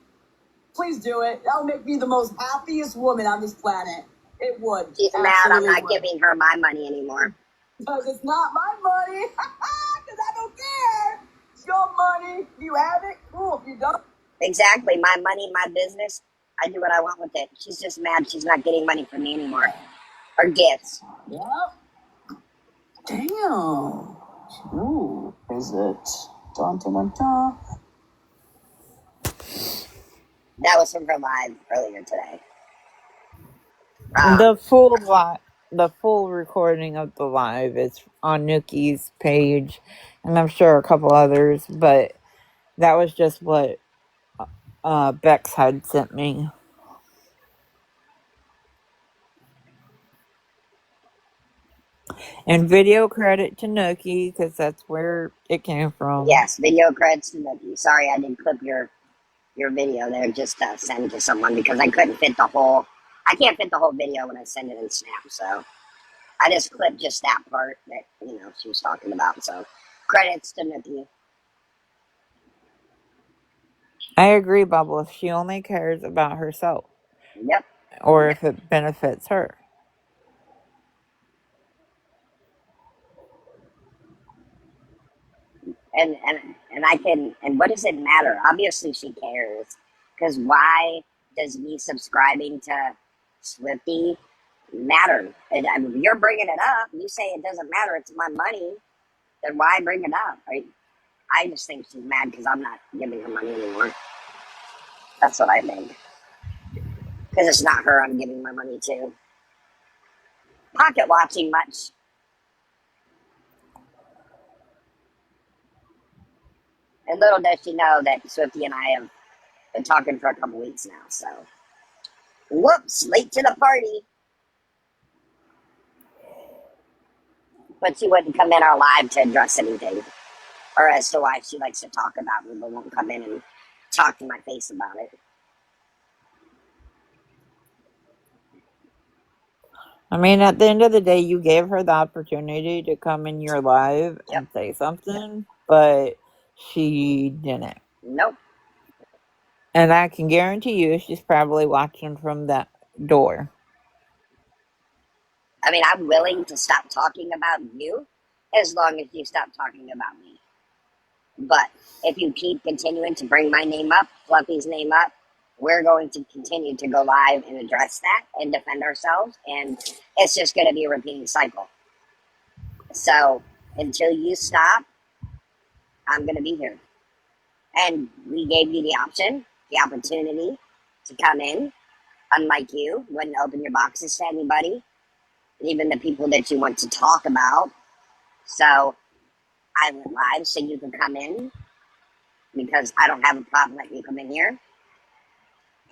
[SPEAKER 3] Please do it. That'll make me the most happiest woman on this planet. It would.
[SPEAKER 1] She's mad I'm not giving her my money anymore.
[SPEAKER 3] Because it's not my money. Because I don't care. It's your money. If you have it, cool. If you don't.
[SPEAKER 1] Exactly. My money, my business. I do what I want with it. She's just mad she's not getting money from me anymore. Or gifts.
[SPEAKER 3] Yep. Damn. Ooh, is it? Dun, dun, dun, dun.
[SPEAKER 1] That was from her live earlier today.
[SPEAKER 2] The full recording of the live is on Nuki's page, and I'm sure a couple others, but that was just what Bex had sent me. And video credit to Nuki, because that's where it came from.
[SPEAKER 1] Yes, video credits to Nikki. Sorry I didn't clip your video there just to send to someone because I couldn't fit the whole. I can't fit the whole video when I send it in Snap, so I just clipped just that part that she was talking about. So credits to Nikki.
[SPEAKER 2] I agree, Bubble, if she only cares about herself.
[SPEAKER 1] Yep.
[SPEAKER 2] Or if it benefits her.
[SPEAKER 1] And I can, and what does it matter? Obviously she cares, because why does me subscribing to Swifty matter? And I mean, you're bringing it up. You say it doesn't matter. It's my money. Then why bring it up? Right? I just think she's mad because I'm not giving her money anymore. That's what I think. Because it's not her I'm giving my money to. Pocket watching much. And little does she know that Swifty and I have been talking for a couple weeks now. So, whoops, late to the party. But she wouldn't come in our live to address anything, or as to why she likes to talk about me, but won't come in and talk to my face about it.
[SPEAKER 2] I mean, at the end of the day, you gave her the opportunity to come in your live
[SPEAKER 1] Yep.
[SPEAKER 2] and say something, but she didn't.
[SPEAKER 1] Nope.
[SPEAKER 2] And I can guarantee you she's probably watching from that door.
[SPEAKER 1] I mean, I'm willing to stop talking about you as long as you stop talking about me. But if you keep continuing to bring my name up, Fluffy's name up, we're going to continue to go live and address that and defend ourselves. And it's just going to be a repeating cycle. So until you stop, I'm going to be here. And we gave you the option, the opportunity to come in. Unlike you, wouldn't open your boxes to anybody, even the people that you want to talk about. So I went live so you can come in because I don't have a problem letting you come in here.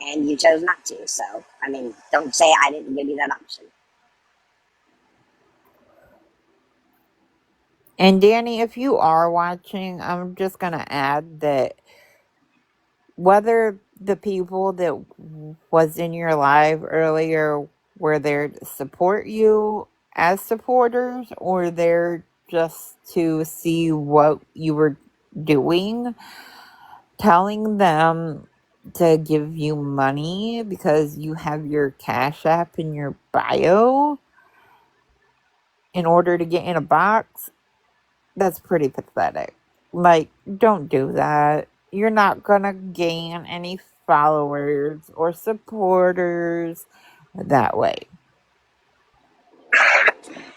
[SPEAKER 1] And you chose not to. So, I mean, don't say I didn't give you that option.
[SPEAKER 2] And Dani, if you are watching, I'm just going to add that whether the people that was in your live earlier were there to support you as supporters or there just to see what you were doing, telling them to give you money because you have your Cash App in your bio in order to get in a box, that's pretty pathetic. Like, don't do that. You're not gonna gain any followers or supporters that way.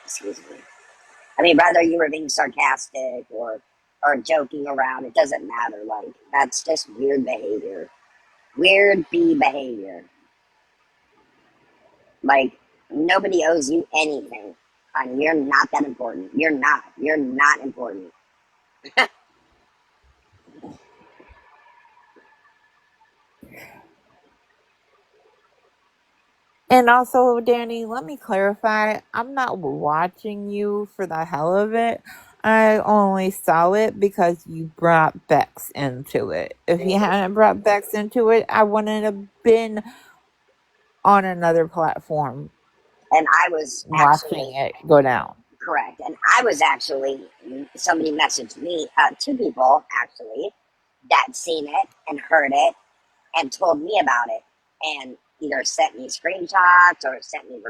[SPEAKER 1] Excuse me. I mean, whether you were being sarcastic or joking around, it doesn't matter. Like, that's just weird behavior. Weird B behavior. Like, nobody owes you anything. And you're not that important. You're not. You're not important.
[SPEAKER 2] And also, Dani, let me clarify. I'm not watching you for the hell of it. I only saw it because you brought Bex into it. If you hadn't brought Bex into it, I wouldn't have been on another platform
[SPEAKER 1] And I was
[SPEAKER 2] watching
[SPEAKER 1] actually
[SPEAKER 2] it go down.
[SPEAKER 1] correct. And I was actually, somebody messaged me, two people actually, that seen it and heard it and told me about it and either sent me screenshots or sent me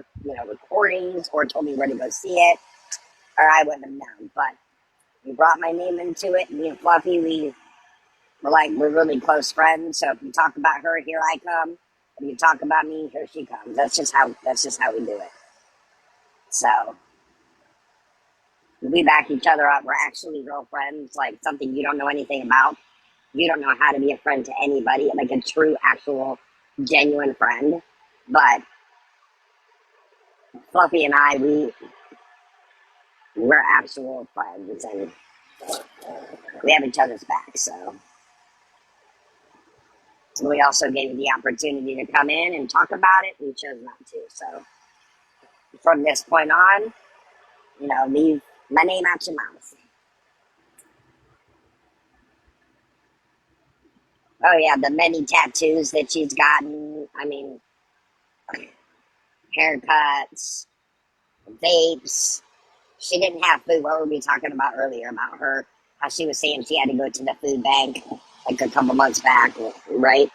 [SPEAKER 1] recordings or told me where to go see it, or I wouldn't have known. But you brought my name into it. Me and Fluffy, we're really close friends. So if you talk about her, here I come. If you talk about me, here she comes. That's just how we do it. So we back each other up. We're actually real friends. Like something you don't know anything about. You don't know how to be a friend to anybody, like a true, actual, genuine friend. But Fluffy and I, we're actual friends, and we have each other's back. So we also gave you the opportunity to come in and talk about it. We chose not to. So from this point on, leave my name out your mouth. Oh yeah, the many tattoos that she's gotten. I mean, haircuts, vapes. She didn't have food. What were we talking about earlier about her? How she was saying she had to go to the food bank like a couple months back, right?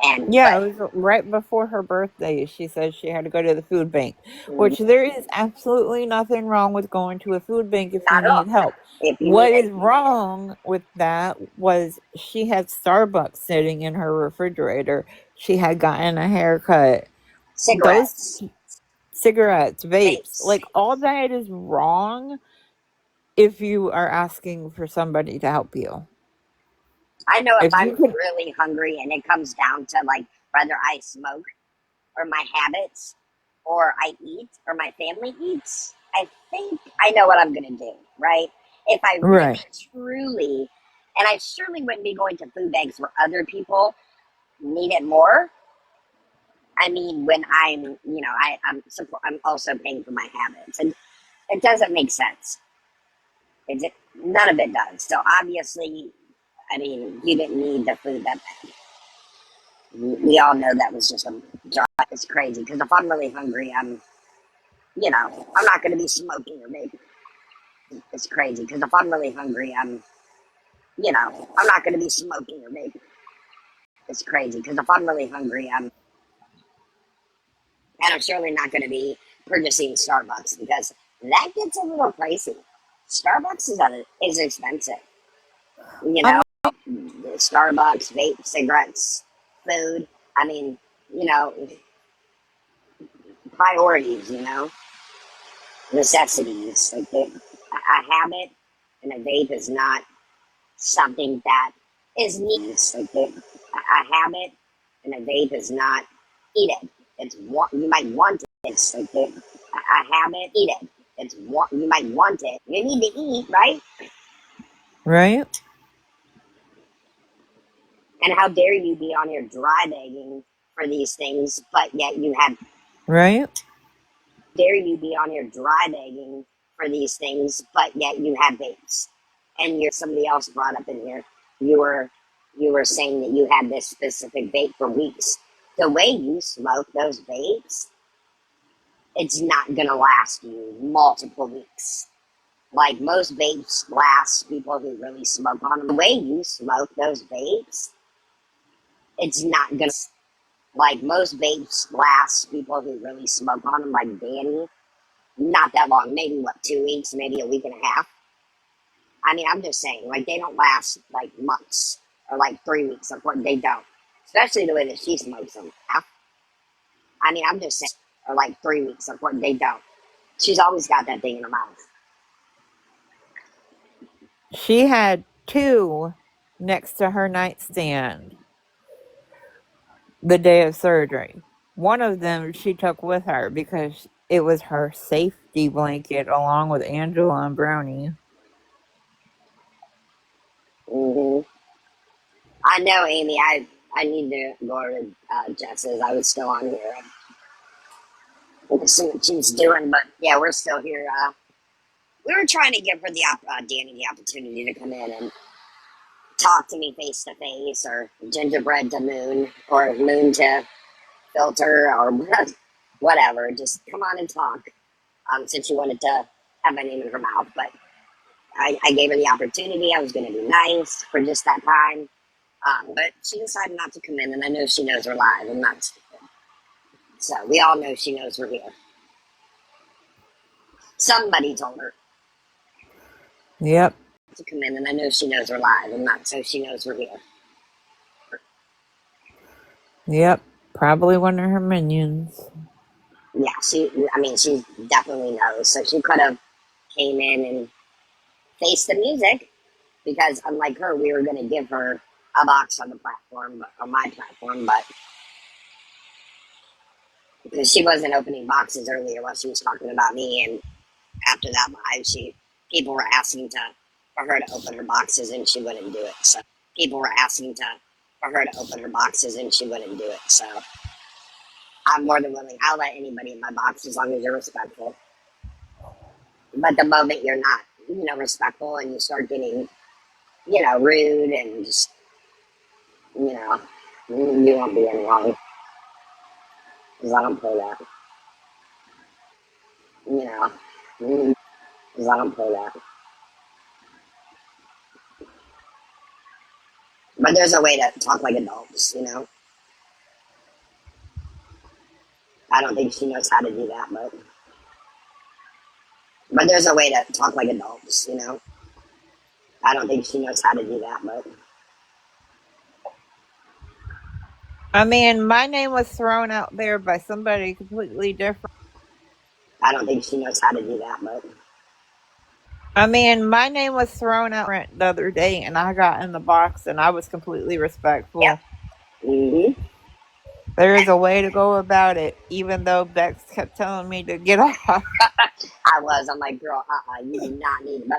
[SPEAKER 1] And
[SPEAKER 2] Yeah,
[SPEAKER 1] but
[SPEAKER 2] it was right before her birthday. She said she had to go to the food bank,
[SPEAKER 1] mm,
[SPEAKER 2] which there is absolutely nothing wrong with going to a food bank if you
[SPEAKER 1] not at all.
[SPEAKER 2] need help.
[SPEAKER 1] If you need
[SPEAKER 2] What
[SPEAKER 1] it,
[SPEAKER 2] is wrong with that was she had Starbucks sitting in her refrigerator. She had gotten a haircut. Those
[SPEAKER 1] cigarettes,
[SPEAKER 2] cigarettes, vapes,
[SPEAKER 1] vapes.
[SPEAKER 2] like all that is wrong if you are asking for somebody to help you.
[SPEAKER 1] I know if
[SPEAKER 2] If
[SPEAKER 1] I'm
[SPEAKER 2] you could,
[SPEAKER 1] really hungry and it comes down to like whether I smoke or my habits or I eat or my family eats, I think I know what I'm going to do, right? If I
[SPEAKER 2] right.
[SPEAKER 1] really truly, and I surely wouldn't be going to food banks where other people need it more. I mean, when I'm also paying for my habits, and it doesn't make sense. It's none of it does. So obviously, I mean, you didn't need the food that bad. We all know that was just a job. It's crazy because if I'm really hungry, I'm not going to be smoking or vaping. It's crazy because if I'm really hungry, I'm not going to be smoking or vaping. It's crazy because if I'm really hungry, and I'm surely not going to be purchasing Starbucks because that gets a little pricey. Starbucks is expensive. You
[SPEAKER 2] I
[SPEAKER 1] know,
[SPEAKER 2] mean,
[SPEAKER 1] Starbucks, vape, cigarettes, food. I mean, you know, priorities. Necessities. Like a habit and a vape is not something that is needs. Like a habit and a vape is not eaten. It's what you might want it. It's like a habit. Eat it. It's what you might want it. You need to eat, right?
[SPEAKER 2] right?
[SPEAKER 1] And how dare you be on here dry begging for these things, but yet you have
[SPEAKER 2] Right?
[SPEAKER 1] dare you be on here dry begging for these things, but yet you have vapes. And you're somebody else brought up in here. You were you were saying that you had this specific vape for weeks. The way you smoke those vapes, it's not gonna last you multiple weeks. Like most vapes last people who really smoke on them. The way you smoke those vapes, it's not gonna like most vapes last people who really smoke on them, like Dani. Not that long, maybe what, 2 weeks, maybe a week and a half. I mean, I'm just saying, like they don't last like months or like 3 weeks. Of course, they don't, especially the way that she smokes them. I mean, I'm just saying, or like 3 weeks. Of course, they don't. She's always got that thing in her mouth.
[SPEAKER 2] She had two next to her nightstand the day of surgery. One of them she took with her because it was her safety blanket along with Angela and Brownie.
[SPEAKER 1] hmm I know, Amy. I need to go over to Jess's. I was still on here. To see what she's doing, but yeah, we're still here. We were trying to give her Danny the opportunity to come in and talk to me face to face, or gingerbread to moon, or moon to filter, or whatever. Just come on and talk. Since she wanted to have my name in her mouth, but I gave her the opportunity. I was going to be nice for just that time, but she decided not to come in, and I know she knows we're live. I'm not stupid, so we all know she knows we're here. Somebody told her
[SPEAKER 2] Yep,
[SPEAKER 1] to come in, and I know she knows we're live. I'm not, so she knows we're here.
[SPEAKER 2] yep. Probably one of her minions.
[SPEAKER 1] Yeah, I mean, she definitely knows. So she could have came in and faced the music because, unlike her, we were going to give her a box on the platform, on my platform, but because she wasn't opening boxes earlier while she was talking about me, and after that live, people were asking for her to open her boxes, and she wouldn't do it. So people were asking for her to open her boxes, and she wouldn't do it. So I'm more than willing. I'll let anybody in my box as long as you're respectful. But the moment you're not, respectful and you start getting, rude and just, you know, you won't be in wrong because I don't play that, you know, because I don't play that. But there's a way to talk like adults. I don't think she knows how to do that, but there's a way to talk like adults. I don't think she knows how to do that, but
[SPEAKER 2] I mean, my name was thrown out there by somebody completely different.
[SPEAKER 1] I don't think she knows how to do that, but
[SPEAKER 2] I mean, my name was thrown out the other day and I got in the box and I was completely
[SPEAKER 1] yep.
[SPEAKER 2] respectful.
[SPEAKER 1] hmm
[SPEAKER 2] There is a way to go about it, even though Bex kept telling me to get off.
[SPEAKER 1] I'm like, girl, you do not need it. But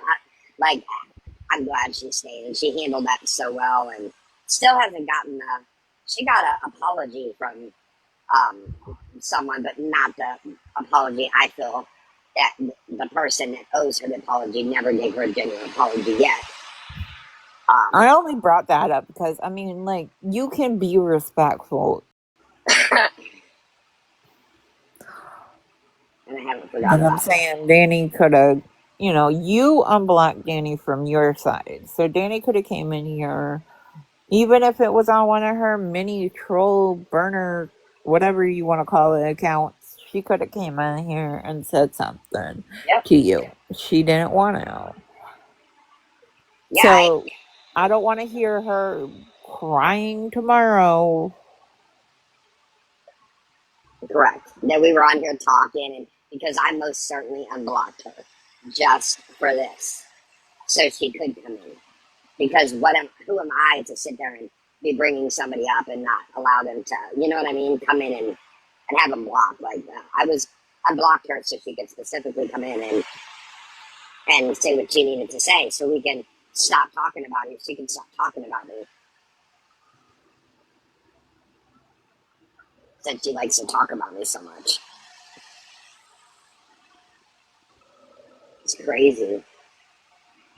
[SPEAKER 1] I'm glad she stayed and she handled that so well and still hasn't gotten she got an apology from um, someone, but not the apology I feel that the person that owes her the apology never gave her a genuine apology yet.
[SPEAKER 2] I only brought that up because, I mean, like, you can be respectful.
[SPEAKER 1] And I haven't forgotten
[SPEAKER 2] And I'm
[SPEAKER 1] about
[SPEAKER 2] saying Dani could have, you unblocked Dani from your side. So Dani could have came in here, even if it was on one of her mini troll burner, whatever you want to call it, accounts. She could have came in here and said something to you. She didn't want to.
[SPEAKER 1] Yeah,
[SPEAKER 2] So I don't want to hear her crying tomorrow.
[SPEAKER 1] correct. That we were on here talking, and because I most certainly unblocked her just for this, so she could come in. Because who am I to sit there and be bringing somebody up and not allow them to, you know what I mean, come in and have them blocked like that. I blocked her so she could specifically come in and say what she needed to say, so we can stop talking about it. She can stop talking about me, since she likes to talk about me so much. It's crazy.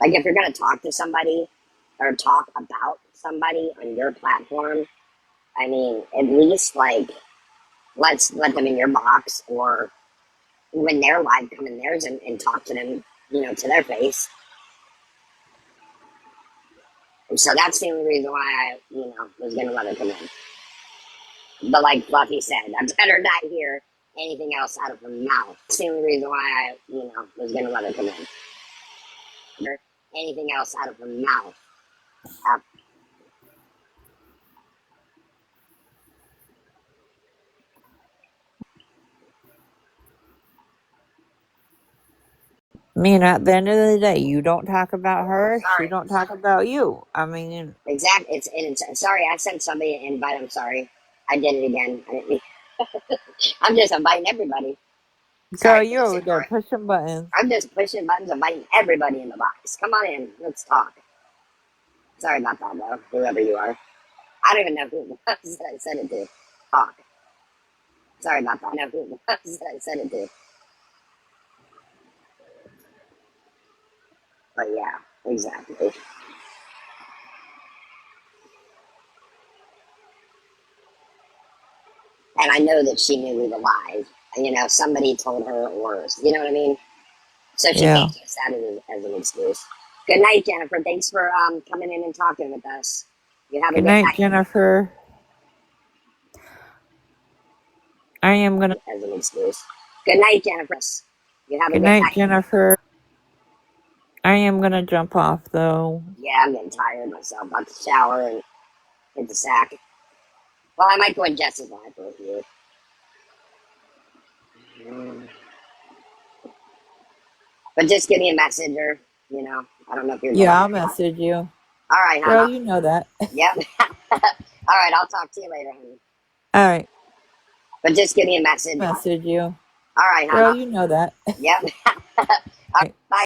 [SPEAKER 1] Like, if you're gonna talk to somebody or talk about somebody on your platform, I mean, at least like let's let them in your box, or when they're live, come in theirs and talk to them, to their face. And so that's the only reason why I, was gonna let her come in. But like Fluffy said, I better not hear anything else out of her mouth. That's the only reason why I, was gonna let her come in. Anything else out of her mouth.
[SPEAKER 2] I mean, at the end of the day, you don't talk about her, she
[SPEAKER 1] Sorry.
[SPEAKER 2] don't talk about you. I mean,
[SPEAKER 1] Exactly. It's sorry. I sent somebody an invite. I'm sorry. I did it again. I'm just inviting everybody.
[SPEAKER 2] girl,
[SPEAKER 1] Sorry,
[SPEAKER 2] you're
[SPEAKER 1] please
[SPEAKER 2] over there
[SPEAKER 1] ignore it.
[SPEAKER 2] pushing buttons.
[SPEAKER 1] I'm just pushing buttons, inviting everybody in the box. Come on in. Let's talk. Sorry about that, though, whoever you are. I don't even know who it was that I said it to. Talk. Sorry about that. I don't know who it was that I said it to. But yeah, exactly. And I know that she knew we were live. Somebody told her, or you know what I mean? So she
[SPEAKER 2] Yeah.
[SPEAKER 1] can't use that as an excuse. Good night, Jennifer. Thanks for coming in and talking with us. You have a
[SPEAKER 2] Good
[SPEAKER 1] good
[SPEAKER 2] night,
[SPEAKER 1] night.
[SPEAKER 2] Jennifer. I am gonna.
[SPEAKER 1] As an excuse. Good night, Jennifer. You have a
[SPEAKER 2] Good
[SPEAKER 1] good
[SPEAKER 2] night,
[SPEAKER 1] night.
[SPEAKER 2] Jennifer. I am gonna jump off though.
[SPEAKER 1] Yeah, I'm getting tired myself. About to shower and hit the sack. Well, I might go in Jess's live with you. But just give me a message, or, I don't know if you're going
[SPEAKER 2] Yeah,
[SPEAKER 1] to.
[SPEAKER 2] I'll message you.
[SPEAKER 1] All right,
[SPEAKER 2] Girl,
[SPEAKER 1] hon.
[SPEAKER 2] you know that.
[SPEAKER 1] Yep. All right, I'll talk to you later, honey.
[SPEAKER 2] All right.
[SPEAKER 1] But just give me a message.
[SPEAKER 2] Message you.
[SPEAKER 1] All right, hon.
[SPEAKER 2] Girl, you know that.
[SPEAKER 1] Yep. All right, bye.